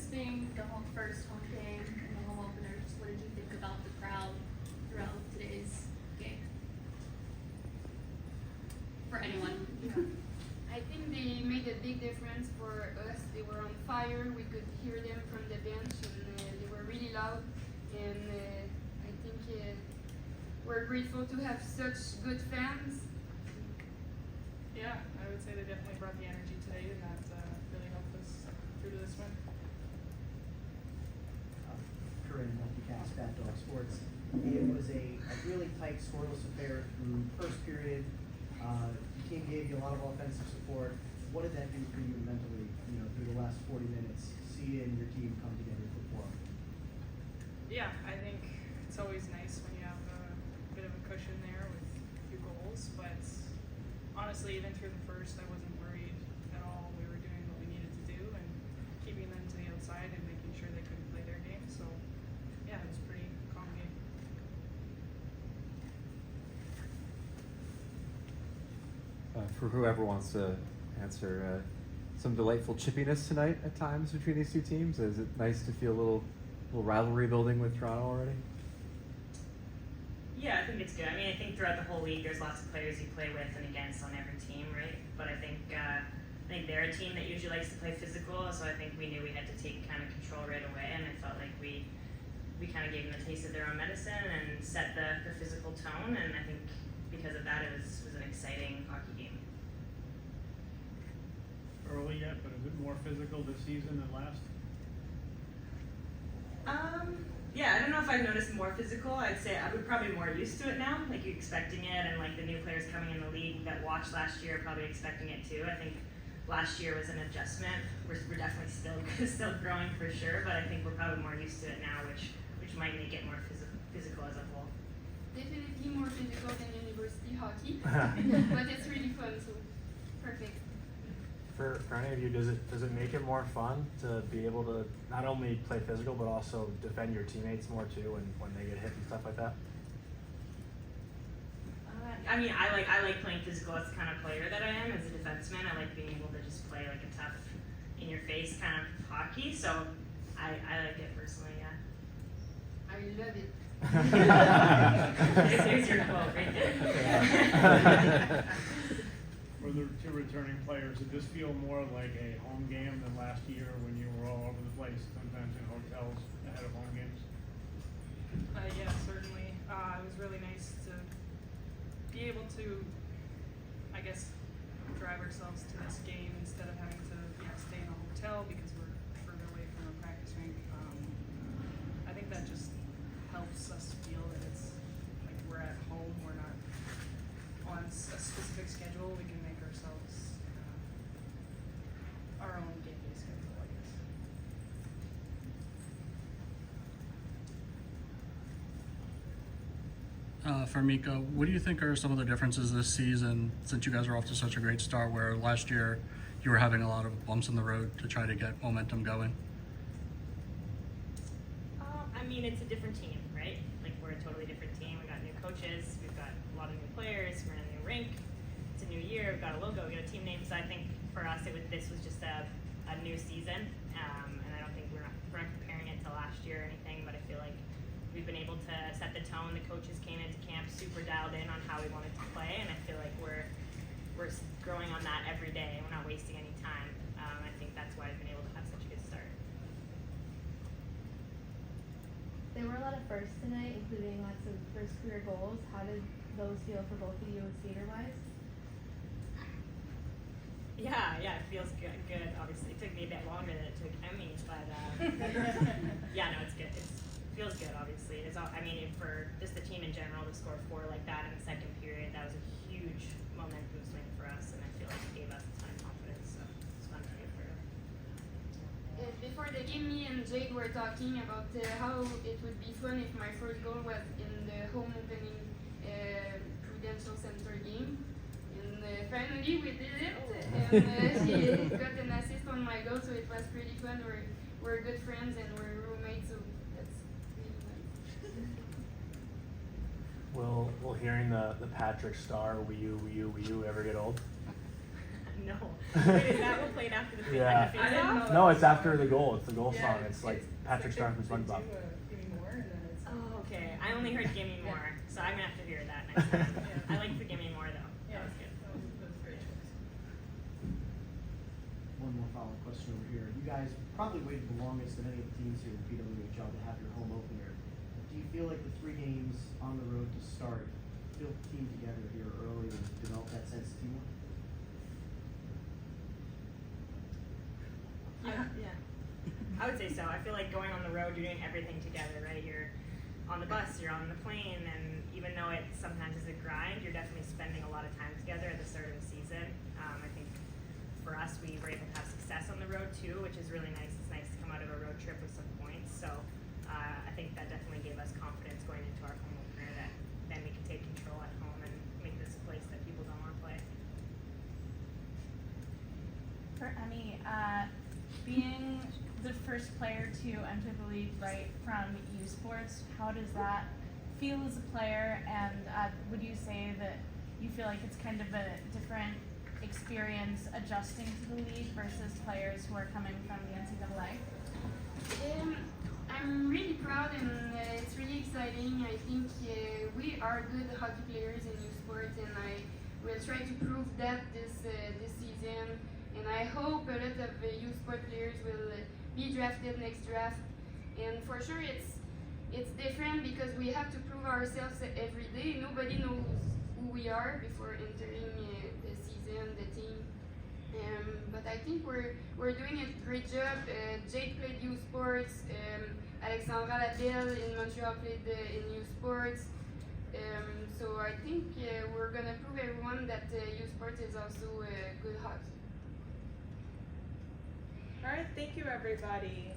hosting the first home game and the home opener, just what did you think about the crowd throughout today's game? For anyone. I think they made a big difference for us. They were on fire. We could hear them from the bench, and they were really loud. And I think we're grateful to have such good fans. Yeah, I would say they definitely brought the energy today, and that really helped us through to this win. Corinne, multicast, Bat Dog Sports. It was a really tight, scoreless affair through first period. The team gave you a lot of offensive support. What did that do for you mentally, through the last 40 minutes, seeing your team come together for four? Yeah, I think it's always nice when you have a bit of a cushion there with a few goals, but honestly, even through the first, I wasn't worried at all. We were doing what we needed to do and keeping them to the outside and making sure they couldn't play their game. So, yeah, it was a pretty calm game. For whoever wants to answer, some delightful chippiness tonight at times between these two teams. Is it nice to feel a little rivalry building with Toronto already? Yeah, I think it's good. I mean, I think throughout the whole league, there's lots of players you play with and against on every team, right? But I think they're a team that usually likes to play physical, so I think we knew we had to take kind of control right away, and I felt like we kind of gave them a taste of their own medicine and set the physical tone, and I think because of that, it was an exciting hockey game. Early yet, but is it more physical this season than last? Yeah, I don't know if I've noticed more physical. I'd say we're probably more used to it now, like you expecting it, and like the new players coming in the league that watched last year are probably expecting it too. I think last year was an adjustment. We're definitely still growing for sure, but I think we're probably more used to it now, which might make it more physical as a whole. Definitely more physical than university hockey, but it's really fun, so perfect. For any of you, does it make it more fun to be able to not only play physical but also defend your teammates more too when they get hit and stuff like that? I mean, I like playing physical. That's the kind of player that I am as a defenseman. I like being able to just play like a tough, in your face kind of hockey. So I like it personally. Yeah. I love it. There's your quote right there. For the two returning players, did this feel more like a home game than last year when you were all over the place, sometimes in hotels ahead of home games? Yeah, certainly. It was really nice to be able to, I guess, drive ourselves to this game instead of having to stay in a hotel because we're further away from a practice rink. I think that just helps us feel that it's like we're at home. We're not on a specific schedule. We can make ourselves our own game day schedule, I guess. For Mika, what do you think are some of the differences this season since you guys are off to such a great start where last year you were having a lot of bumps in the road to try to get momentum going? I mean, it's a different team, right? Like, we're a totally different team. We got new coaches. We've got a lot of new players. We're in a new rink. It's a new year. We've got a logo. We've got a team name. So I think for us, this was just a new season. And I don't think we're not comparing it to last year or anything, but I feel like we've been able to set the tone. The coaches came into camp super dialed in on how we wanted to play, and I feel like we're growing on that every day. We're not wasting any time. I think that's why I've been able to have such a good start. There were a lot of firsts tonight, including lots of first career goals. How did those feel for both of you skater-wise? Yeah, it feels good. Obviously, it took me a bit longer than it took Emmy, but yeah, no, it's good. It feels good. Obviously, for just the team in general to score 4 like that in the second period, that was a huge momentum swing for us, and I feel like it gave us a ton of confidence. So it's fun to get for. Before the game, me and Jade were talking about how it would be fun if my first goal was in the home opening Prudential Center game. And finally we did it, and she got an assist on my goal, so it was pretty fun. We're good friends and we're roommates, so that's really nice. Will hearing the Patrick Star "Wee You, Wee You, Wee You" ever get old? No. Wait, is that what played after the face? Yeah. Like the I didn't know face-off? that. No, it's after the goal. It's the goal Yeah, song. It's like Patrick Star from SpongeBob. Give me more, and then it's. Oh, okay. I only heard "Gimme More," so I'm gonna have to hear that next time. Yeah. I like the "Gimme More" though. Yeah, That was good. that was a great choice. One more follow-up question over here. You guys probably waited the longest of any of the teams here at PWHL to have your home opener. Do you feel like the 3 games on the road to start built the team together here early and developed that sense of teamwork? Yeah. I would say so. I feel like going on the road, you're doing everything together, right? You're on the bus, you're on the plane, and even though it sometimes is a grind, you're definitely spending a lot of time together at the start of the season. I think for us, we were able to have success on the road too, which is really nice. It's nice to come out of a road trip with some points. So I think that definitely gave us confidence going into our home opener that then we can take control at home and make this a place that people don't want to play. For Emmy, being the first player to enter the league right from U Sports, how does that feel as a player? And would you say that you feel like it's kind of a different experience adjusting to the league versus players who are coming from the NCAA? I'm really proud and it's really exciting. I think we are good hockey players in U Sports, and I will try to prove that this season. And I hope a lot of U Sport players will be drafted next draft. And for sure, it's different because we have to prove ourselves every day. Nobody knows who we are before entering the season, the team. But I think we're doing a great job. Jake played U Sports. Alexandra Labelle in Montreal played in U Sports. So I think we're gonna prove everyone that U Sports is also good hockey. All right, thank you everybody.